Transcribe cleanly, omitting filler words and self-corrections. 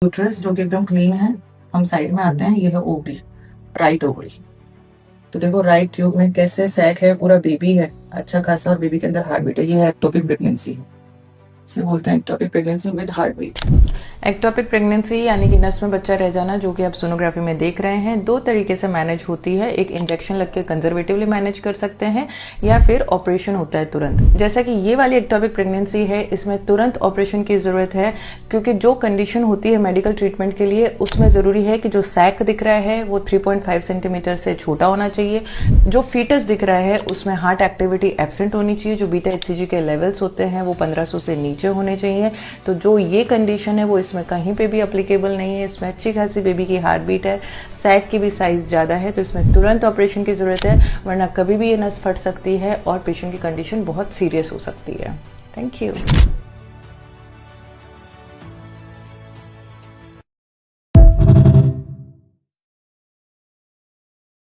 Uterus जो कि एकदम क्लीन है, हम साइड में आते हैं। ये है ओवरी, राइट ओवरी। तो देखो राइट ट्यूब में कैसे सैक है, पूरा बेबी है अच्छा खासा, और बेबी के अंदर हार्ट बीट है। ये है एक्टोपिक प्रेगनेंसी है, इसे बोलते हैं ectopic pregnancy with heart beat. Ectopic pregnancy यानी कि नस में बच्चा रह जाना, जो कि आप सोनोग्राफी में देख रहे हैं, दो तरीके से मैनेज होती है। एक इंजेक्शन लग के कंजर्वेटिवली मैनेज कर सकते हैं, या फिर ऑपरेशन होता है तुरंत। जैसा कि ये वाली एक्टोपिक प्रेगनेंसी है, इसमें तुरंत ऑपरेशन की जरूरत है, क्योंकि जो कंडीशन होती है मेडिकल ट्रीटमेंट के लिए, उसमें जरूरी है कि जो सैक दिख रहा है वो 3.5 सेंटीमीटर से छोटा होना चाहिए। जो फीटस दिख रहा है उसमें हार्ट एक्टिविटी एब्सेंट होनी चाहिए। जो बीटा HCG के लेवल्स होते हैं वो 1500 से नीचे होने चाहिए। तो जो ये कंडीशन है वो इसमें कहीं पे भी अप्लीकेबल नहीं है। इसमें अच्छी खासी बेबी की हार्ट बीट है, सैक की भी साइज ज़्यादा है, तो इसमें तुरंत ऑपरेशन की ज़रूरत है, वरना कभी भी ये नस फट सकती है और पेशेंट की कंडीशन बहुत सीरियस हो सकती है। Thank you.